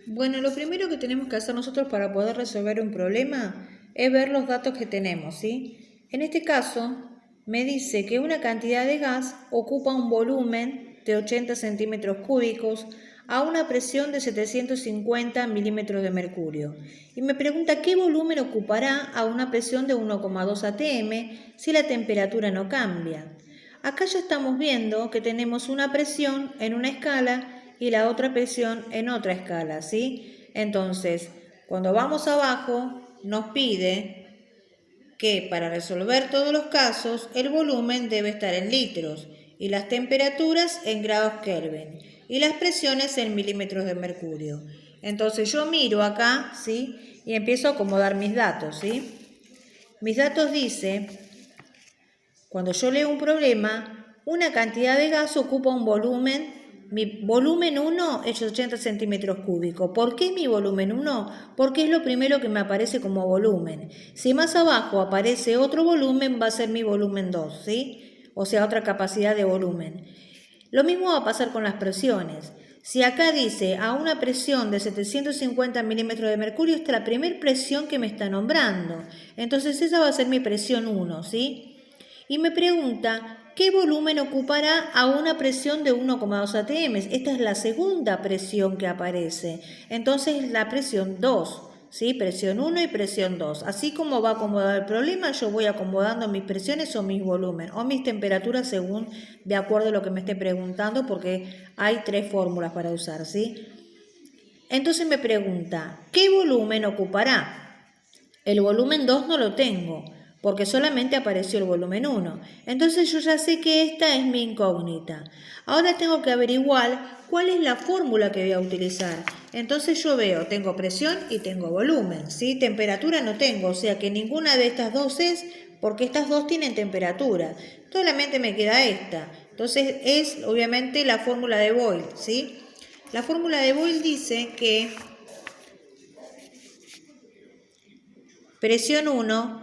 Bueno, lo primero que tenemos que hacer nosotros para poder resolver un problema es ver los datos que tenemos, ¿sí? En este caso, me dice que una cantidad de gas ocupa un volumen de 80 centímetros cúbicos a una presión de 750 milímetros de mercurio. Y me pregunta qué volumen ocupará a una presión de 1,2 atm si la temperatura no cambia. Acá ya estamos viendo que tenemos una presión en una escala y la otra presión en otra escala, ¿sí? Entonces, cuando vamos abajo, nos pide que para resolver todos los casos, el volumen debe estar en litros y las temperaturas en grados Kelvin y las presiones en milímetros de mercurio. Entonces yo miro acá, ¿sí? Y empiezo a acomodar mis datos, ¿sí? Mis datos dice, cuando yo leo un problema, una cantidad de gas ocupa un volumen. Mi volumen 1 es 80 centímetros cúbicos. ¿Por qué mi volumen 1? Porque es lo primero que me aparece como volumen. Si más abajo aparece otro volumen, va a ser mi volumen 2, ¿sí? O sea, otra capacidad de volumen. Lo mismo va a pasar con las presiones. Si acá dice a una presión de 750 milímetros de mercurio, esta es la primera presión que me está nombrando. Entonces esa va a ser mi presión 1, ¿sí? Y me pregunta qué volumen ocupará a una presión de 1,2 atm. Esta es la segunda presión que aparece. Entonces la presión 2, ¿sí? Presión 1 y presión 2. Así como va a acomodar el problema, yo voy acomodando mis presiones o mis volúmenes o mis temperaturas según de acuerdo a lo que me esté preguntando, porque hay 3 fórmulas para usar, ¿sí? Entonces me pregunta, ¿qué volumen ocupará? El volumen 2 no lo tengo, porque solamente apareció el volumen 1. Entonces yo ya sé que esta es mi incógnita. Ahora tengo que averiguar cuál es la fórmula que voy a utilizar. Entonces yo veo, tengo presión y tengo volumen, ¿sí? Temperatura no tengo, o sea que ninguna de estas dos es, porque estas dos tienen temperatura. Solamente me queda esta. Entonces es obviamente la fórmula de Boyle, ¿sí? La fórmula de Boyle dice que presión 1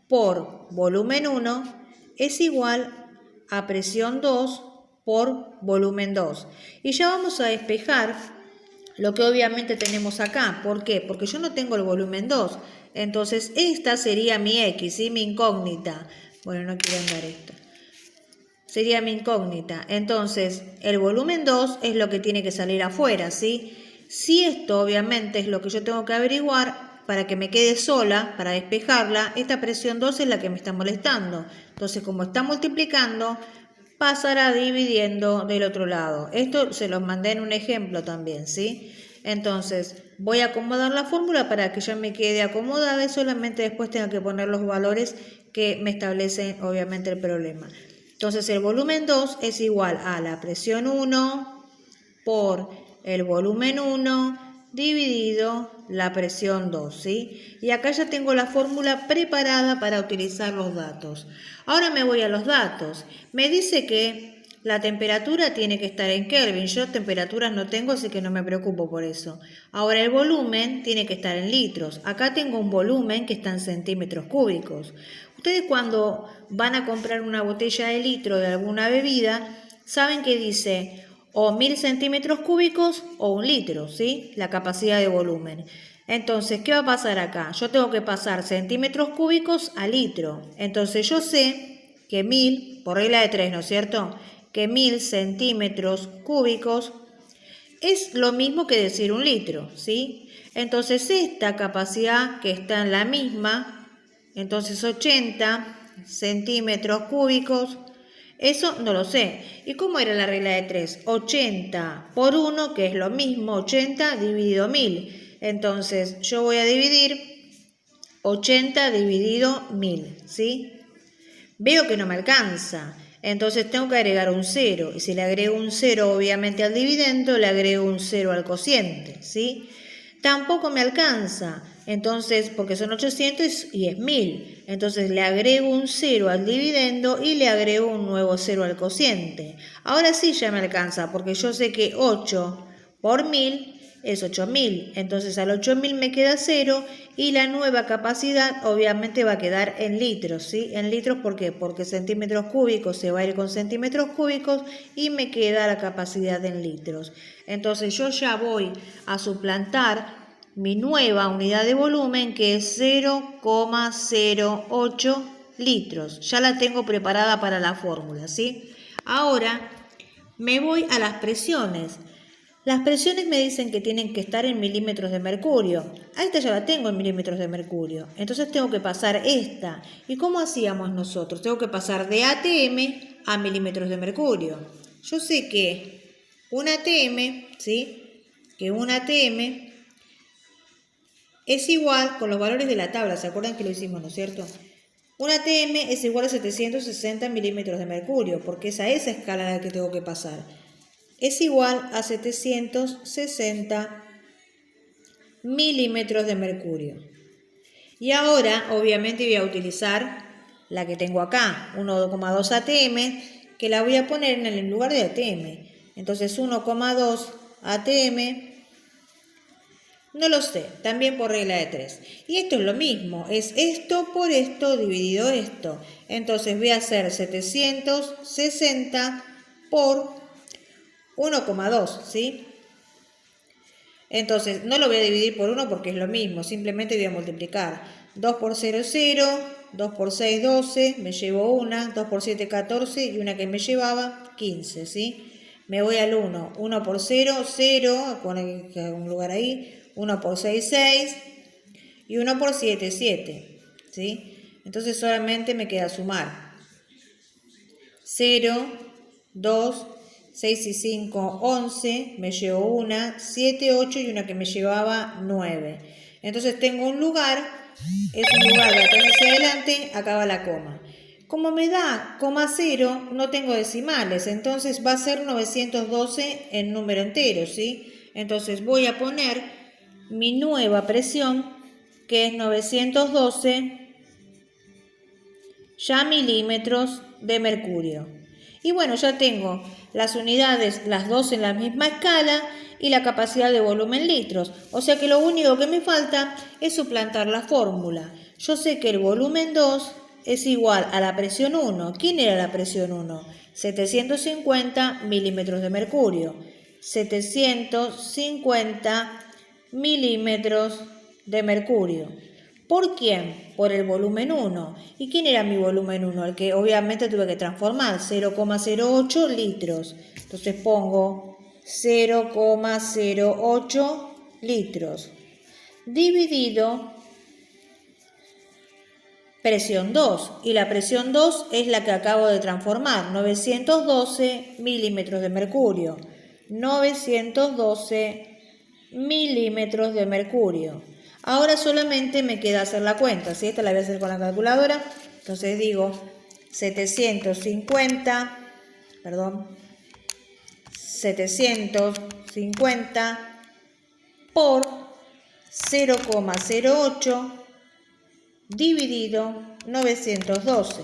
por volumen 1 es igual a presión 2 por volumen 2. Y ya vamos a despejar lo que obviamente tenemos acá. ¿Por qué? Porque yo no tengo el volumen 2. Entonces esta sería mi X, ¿sí? Mi incógnita. Bueno, no quiero andar esto. Sería mi incógnita. Entonces, el volumen 2 es lo que tiene que salir afuera, ¿sí? Si esto obviamente es lo que yo tengo que averiguar para que me quede sola, para despejarla, esta presión 2 es la que me está molestando. Entonces, como está multiplicando, pasará dividiendo del otro lado. Esto se los mandé en un ejemplo también, ¿sí? Entonces, voy a acomodar la fórmula para que ya me quede acomodada y solamente después tenga que poner los valores que me establecen obviamente el problema. Entonces el volumen 2 es igual a la presión 1 por el volumen 1 dividido la presión 2, ¿sí? Y acá ya tengo la fórmula preparada para utilizar los datos. Ahora me voy a los datos. Me dice que la temperatura tiene que estar en Kelvin. Yo temperaturas no tengo, así que no me preocupo por eso. Ahora el volumen tiene que estar en litros. Acá tengo un volumen que está en centímetros cúbicos. Ustedes cuando van a comprar una botella de litro de alguna bebida, saben que dice o 1000 centímetros cúbicos o 1 litro, ¿sí? La capacidad de volumen. Entonces, ¿qué va a pasar acá? Yo tengo que pasar centímetros cúbicos a litro. Entonces yo sé que 1000, por regla de 3, ¿no es cierto? Que 1000 centímetros cúbicos es lo mismo que decir 1 litro, ¿sí? Entonces esta capacidad que está en la misma, entonces 80 centímetros cúbicos, eso no lo sé. ¿Y cómo era la regla de 3? 80 por 1, que es lo mismo, 80 dividido 1000. Entonces yo voy a dividir 80 dividido 1000, ¿sí? Veo que no me alcanza, entonces tengo que agregar un 0. Y si le agrego un 0 obviamente al dividendo, le agrego un 0 al cociente, ¿sí? Tampoco me alcanza, entonces, porque son 800 y es 1000. Entonces le agrego un 0 al dividendo y le agrego un nuevo 0 al cociente. Ahora sí ya me alcanza, porque yo sé que 8 por 1000 es 8000. Entonces al 8000 me queda 0 y la nueva capacidad obviamente va a quedar en litros, ¿sí? En litros, ¿por qué? Porque centímetros cúbicos se va a ir con centímetros cúbicos y me queda la capacidad en litros. Entonces yo ya voy a suplantar mi nueva unidad de volumen, que es 0,08 litros. Ya la tengo preparada para la fórmula, ¿sí? Ahora me voy a las presiones. Las presiones me dicen que tienen que estar en milímetros de mercurio. A esta ya la tengo en milímetros de mercurio. Entonces tengo que pasar esta. ¿Y cómo hacíamos nosotros? Tengo que pasar de ATM a milímetros de mercurio. Yo sé que un ATM, ¿sí? Que un ATM es igual con los valores de la tabla. ¿Se acuerdan que lo hicimos, no es cierto? Un ATM es igual a 760 milímetros de mercurio, porque es a esa escala la que tengo que pasar. Es igual a 760 milímetros de mercurio. Y ahora, obviamente, voy a utilizar la que tengo acá, 1,2 ATM, que la voy a poner en el lugar de ATM. Entonces, 1,2 ATM, no lo sé, también por regla de 3. Y esto es lo mismo, es esto por esto dividido esto. Entonces, voy a hacer 760 por 1,2, ¿sí? Entonces, no lo voy a dividir por 1 porque es lo mismo, simplemente voy a multiplicar. 2 por 0, 0, 2 por 6, 12, me llevo una, 2 por 7, 14 y una que me llevaba, 15, ¿sí? Me voy al 1, 1 por 0, 0, poner un lugar ahí, 1 por 6, 6 y 1 por 7, 7, ¿sí? Entonces solamente me queda sumar. 0, 2, 6 y 5, 11, me llevo una, 7, 8 y una que me llevaba 9. Entonces tengo un lugar, es un lugar de atrás hacia adelante, acá va la coma. Como me da coma 0, no tengo decimales, entonces va a ser 912 en número entero, ¿sí? Entonces voy a poner mi nueva presión, que es 912 ya milímetros de mercurio. Y bueno, ya tengo las unidades, las dos en la misma escala y la capacidad de volumen litros. O sea que lo único que me falta es suplantar la fórmula. Yo sé que el volumen 2 es igual a la presión 1. ¿Quién era la presión 1? 750 milímetros de mercurio. 750 milímetros de mercurio. ¿Por quién? Por el volumen 1. ¿Y quién era mi volumen 1? El que obviamente tuve que transformar, 0,08 litros. Entonces pongo 0,08 litros dividido presión 2. Y la presión 2 es la que acabo de transformar, 912 milímetros de mercurio. 912 milímetros de mercurio. Ahora solamente me queda hacer la cuenta, ¿sí? Esta la voy a hacer con la calculadora. Entonces digo 750 por 0,08 dividido 912.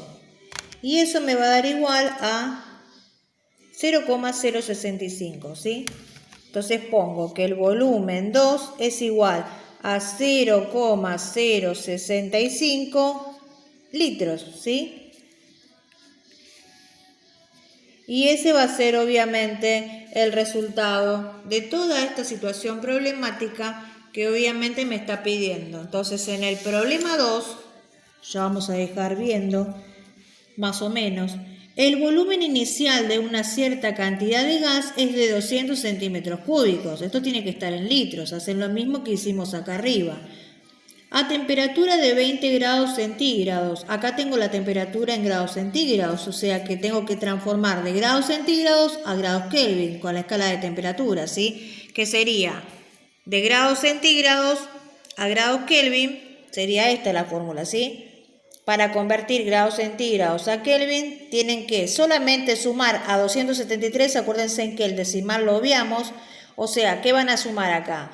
Y eso me va a dar igual a 0,065, ¿sí? Entonces pongo que el volumen 2 es igual a 0,065 litros, ¿sí? Y ese va a ser obviamente el resultado de toda esta situación problemática que obviamente me está pidiendo. Entonces en el problema 2, ya vamos a dejar viendo más o menos, el volumen inicial de una cierta cantidad de gas es de 200 centímetros cúbicos. Esto tiene que estar en litros, hacen lo mismo que hicimos acá arriba. A temperatura de 20 grados centígrados. Acá tengo la temperatura en grados centígrados, o sea que tengo que transformar de grados centígrados a grados Kelvin con la escala de temperatura, ¿sí? Que sería de grados centígrados a grados Kelvin, sería esta la fórmula, ¿sí? Para convertir grados centígrados a Kelvin, tienen que solamente sumar a 273, acuérdense en que el decimal lo obviamos, o sea, ¿qué van a sumar acá?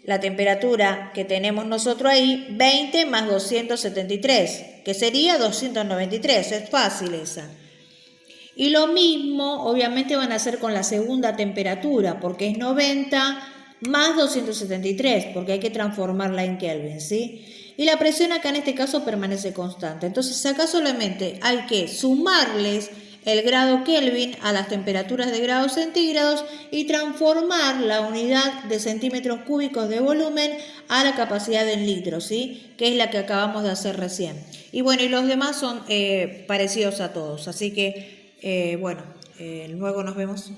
La temperatura que tenemos nosotros ahí, 20 más 273, que sería 293, es fácil esa. Y lo mismo, obviamente, van a hacer con la segunda temperatura, porque es 90 más 273, porque hay que transformarla en Kelvin, ¿sí? Y la presión acá en este caso permanece constante. Entonces acá solamente hay que sumarles el grado Kelvin a las temperaturas de grados centígrados y transformar la unidad de centímetros cúbicos de volumen a la capacidad en litros, ¿sí? Que es la que acabamos de hacer recién. Y bueno, y los demás son parecidos a todos. Así que, bueno, luego nos vemos.